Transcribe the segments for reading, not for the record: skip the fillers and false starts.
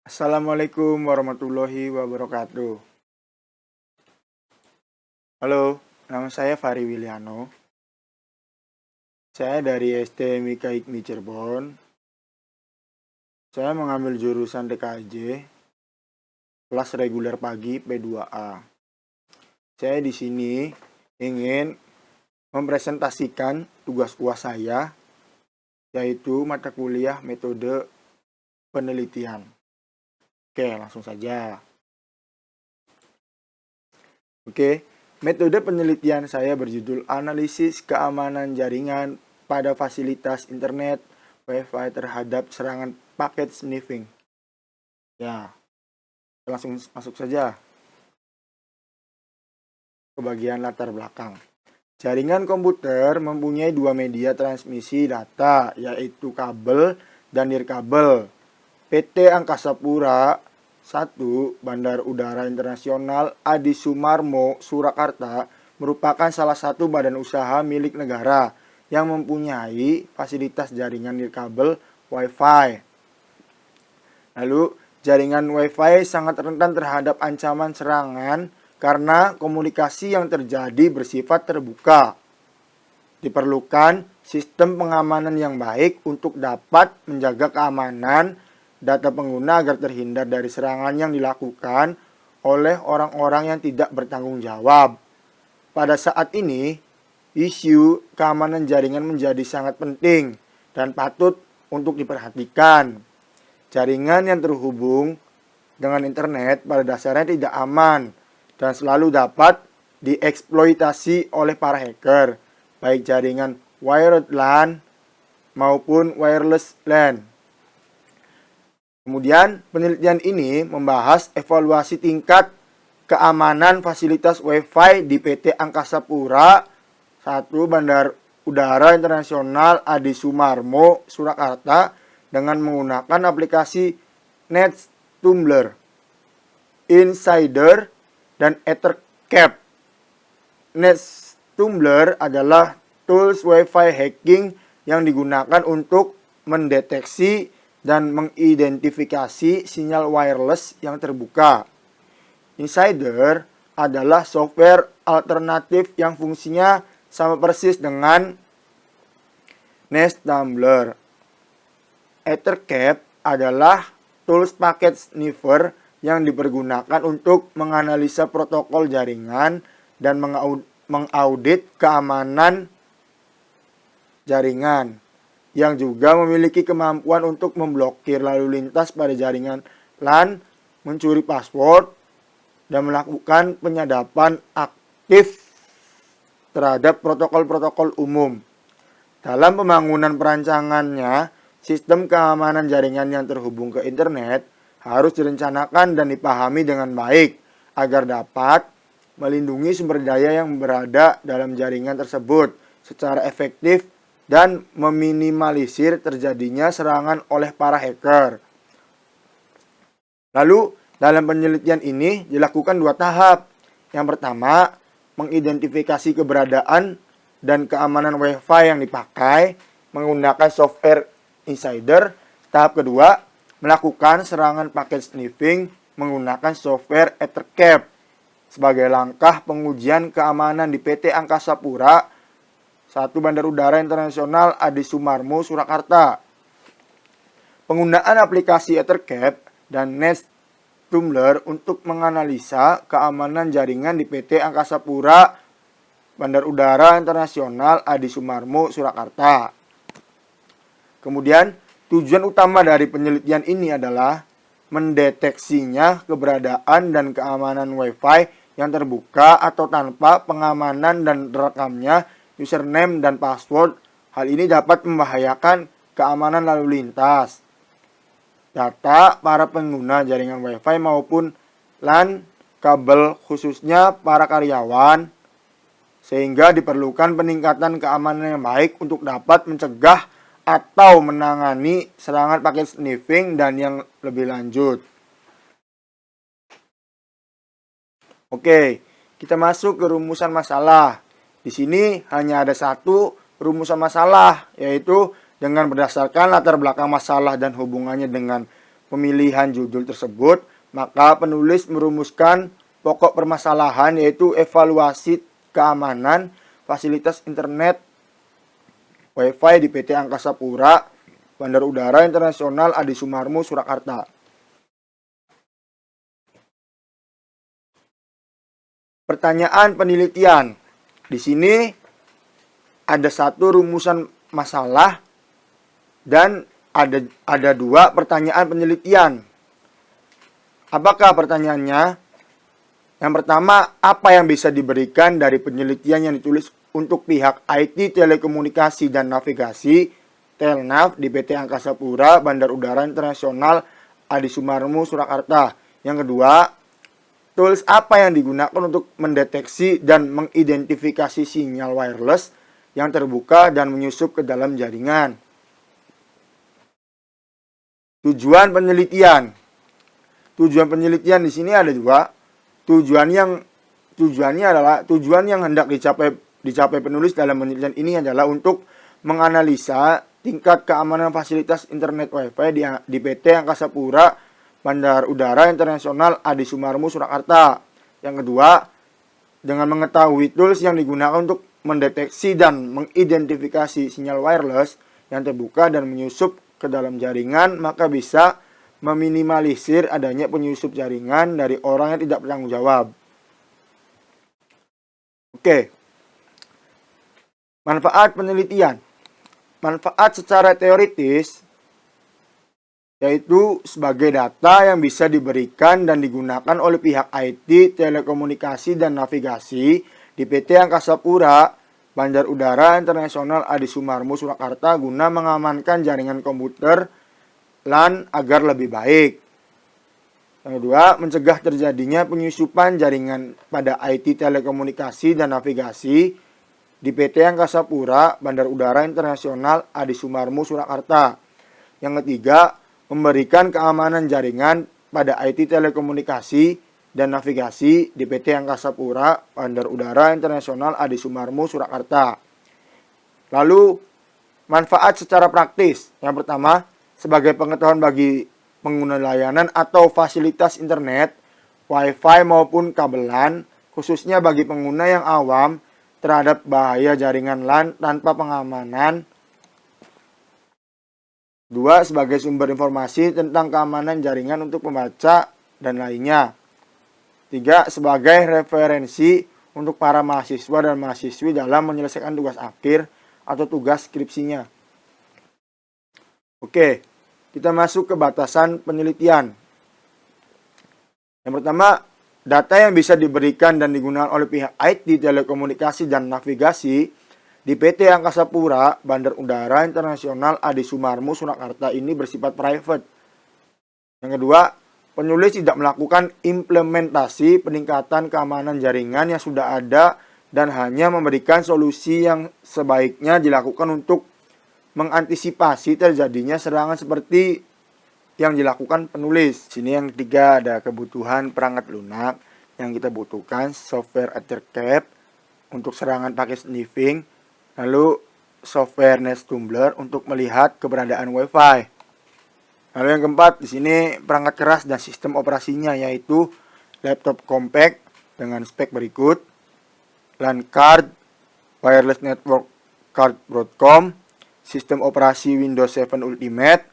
Assalamualaikum warahmatullahi wabarakatuh. Halo, nama saya Fari Wiliano. Saya dari ST Mika Hikmi Cirebon. Saya mengambil jurusan TKJ, kelas reguler pagi P2A. Saya di sini ingin mempresentasikan tugas UAS saya, yaitu mata kuliah metode penelitian. Oke, langsung saja. Metode penelitian saya berjudul Analisis Keamanan Jaringan pada Fasilitas Internet Wi-Fi terhadap serangan paket sniffing. Ya, langsung masuk saja ke bagian latar belakang. Jaringan komputer mempunyai dua media transmisi data, yaitu kabel dan nirkabel. PT Angkasa Pura 1. Bandar Udara Internasional Adi Sumarmo, Surakarta merupakan salah satu badan usaha milik negara yang mempunyai fasilitas jaringan nirkabel Wi-Fi. Lalu, jaringan Wi-Fi sangat rentan terhadap ancaman serangan karena komunikasi yang terjadi bersifat terbuka. Diperlukan sistem pengamanan yang baik untuk dapat menjaga keamanan data pengguna agar terhindar dari serangan yang dilakukan oleh orang-orang yang tidak bertanggung jawab. Pada saat ini, isu keamanan jaringan menjadi sangat penting dan patut untuk diperhatikan. Jaringan yang terhubung dengan internet pada dasarnya tidak aman dan selalu dapat dieksploitasi oleh para hacker, baik jaringan wired LAN maupun wireless LAN. Kemudian, penelitian ini membahas evaluasi tingkat keamanan fasilitas Wi-Fi di PT Angkasa Pura 1. Bandar Udara Internasional Adi Sumarmo, Surakarta dengan menggunakan aplikasi NetTumbler, Insider, dan Ethercap. NetTumbler adalah tools Wi-Fi hacking yang digunakan untuk mendeteksi dan mengidentifikasi sinyal wireless yang terbuka. Insider adalah software alternatif yang fungsinya sama persis dengan NetTumbler. Ethercap adalah tools packet sniffer yang dipergunakan untuk menganalisa protokol jaringan dan mengaudit keamanan jaringan, yang juga memiliki kemampuan untuk memblokir lalu lintas pada jaringan LAN, mencuri password, dan melakukan penyadapan aktif terhadap protokol-protokol umum. Dalam pembangunan perancangannya, sistem keamanan jaringan yang terhubung ke internet harus direncanakan dan dipahami dengan baik agar dapat melindungi sumber daya yang berada dalam jaringan tersebut secara efektif dan meminimalisir terjadinya serangan oleh para hacker. Lalu, dalam penelitian ini dilakukan dua tahap. Yang pertama, mengidentifikasi keberadaan dan keamanan Wi-Fi yang dipakai menggunakan software Insider. Tahap kedua, melakukan serangan paket sniffing menggunakan software Ethercap sebagai langkah pengujian keamanan di PT Angkasa Pura 1. Bandar Udara Internasional Adi Sumarmo, Surakarta. Penggunaan aplikasi Ethercap dan NetTumbler untuk menganalisa keamanan jaringan di PT Angkasa Pura Bandar Udara Internasional Adi Sumarmo, Surakarta. Kemudian, tujuan utama dari penelitian ini adalah mendeteksinya keberadaan dan keamanan Wi-Fi yang terbuka atau tanpa pengamanan dan rekamnya username dan password. Hal ini dapat membahayakan keamanan lalu lintas, data para pengguna jaringan Wi-Fi maupun LAN kabel, khususnya para karyawan, sehingga diperlukan peningkatan keamanan yang baik untuk dapat mencegah atau menangani serangan paket sniffing dan yang lebih lanjut. Oke, kita masuk ke rumusan masalah. Di sini hanya ada satu rumusan masalah, yaitu dengan berdasarkan latar belakang masalah dan hubungannya dengan pemilihan judul tersebut, maka penulis merumuskan pokok permasalahan yaitu evaluasi keamanan fasilitas internet Wi-Fi di PT Angkasa Pura, Bandar Udara Internasional Adi Sumarmo, Surakarta. Pertanyaan penelitian. Di sini ada satu rumusan masalah dan ada dua pertanyaan penelitian. Apakah pertanyaannya? Yang pertama, apa yang bisa diberikan dari penelitian yang ditulis untuk pihak IT Telekomunikasi dan Navigasi Telnav di PT Angkasa Pura, Bandar Udara Internasional Adi Sumarmo, Surakarta. Yang kedua, tools apa yang digunakan untuk mendeteksi dan mengidentifikasi sinyal wireless yang terbuka dan menyusup ke dalam jaringan. Tujuan penelitian. Tujuan penelitian di sini ada dua. Tujuannya adalah tujuan yang hendak dicapai penulis dalam penelitian ini adalah untuk menganalisa tingkat keamanan fasilitas internet Wi-Fi di PT Angkasa Pura, Bandar Udara Internasional Adi Sumarmo, Surakarta. Yang kedua, dengan mengetahui tools yang digunakan untuk mendeteksi dan mengidentifikasi sinyal wireless yang terbuka dan menyusup ke dalam jaringan, maka bisa meminimalisir adanya penyusup jaringan dari orang yang tidak bertanggung jawab. Oke. Manfaat penelitian. Manfaat secara teoritis yaitu sebagai data yang bisa diberikan dan digunakan oleh pihak IT, Telekomunikasi dan Navigasi di PT Angkasa Pura, Bandar Udara Internasional Adi Sumarmo, Surakarta guna mengamankan jaringan komputer LAN agar lebih baik. Yang kedua, mencegah terjadinya penyusupan jaringan pada IT Telekomunikasi dan Navigasi di PT Angkasa Pura, Bandar Udara Internasional Adi Sumarmo, Surakarta. Yang ketiga, memberikan keamanan jaringan pada IT Telekomunikasi dan Navigasi di PT Angkasa Pura, Bandar Udara Internasional Adi Sumarmo, Surakarta. Lalu, manfaat secara praktis. Yang pertama, sebagai pengetahuan bagi pengguna layanan atau fasilitas internet, Wi-Fi maupun kabelan, khususnya bagi pengguna yang awam terhadap bahaya jaringan LAN tanpa pengamanan. 2. Sebagai sumber informasi tentang keamanan jaringan untuk pembaca dan lainnya. 3. Sebagai referensi untuk para mahasiswa dan mahasiswi dalam menyelesaikan tugas akhir atau tugas skripsinya. Oke, kita masuk ke batasan penelitian. Yang pertama, data yang bisa diberikan dan digunakan oleh pihak IT, Telekomunikasi dan Navigasi di PT Angkasa Pura, Bandar Udara Internasional Adi Sumarmo, Surakarta ini bersifat private. Yang kedua, penulis tidak melakukan implementasi peningkatan keamanan jaringan yang sudah ada dan hanya memberikan solusi yang sebaiknya dilakukan untuk mengantisipasi terjadinya serangan seperti yang dilakukan penulis. Sini yang ketiga ada kebutuhan perangkat lunak yang kita butuhkan, software ethercap untuk serangan pakai sniffing, lalu software NetTumbler untuk melihat keberadaan Wi-Fi. Lalu yang keempat di sini perangkat keras dan sistem operasinya yaitu laptop compact dengan spek berikut: LAN card, wireless network card Broadcom, sistem operasi Windows 7 Ultimate,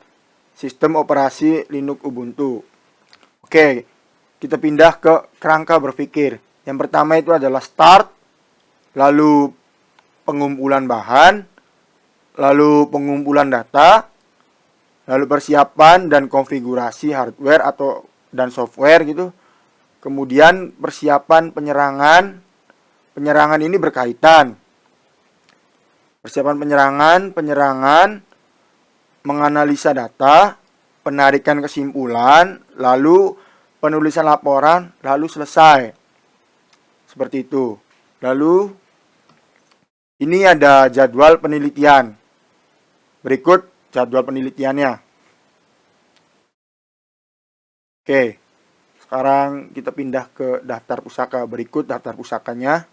sistem operasi Linux Ubuntu. Oke, kita pindah ke kerangka berpikir. Yang pertama itu adalah start, lalu pengumpulan bahan, lalu pengumpulan data, lalu persiapan dan konfigurasi hardware dan software gitu. Kemudian persiapan penyerangan. Penyerangan ini berkaitan. Persiapan penyerangan, menganalisa data, penarikan kesimpulan, lalu penulisan laporan, lalu selesai. Seperti itu. Lalu, ini ada jadwal penelitian. Berikut jadwal penelitiannya. Oke, sekarang kita pindah ke daftar pusaka. Berikut daftar pusakanya.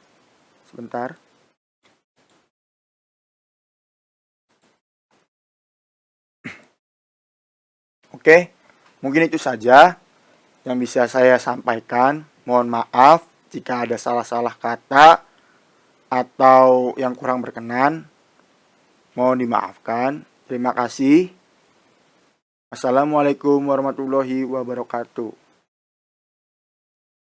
Sebentar. Oke, Mungkin itu saja yang bisa saya sampaikan. Mohon maaf jika ada salah-salah kata atau yang kurang berkenan. Mohon dimaafkan. Terima kasih. Assalamualaikum warahmatullahi wabarakatuh.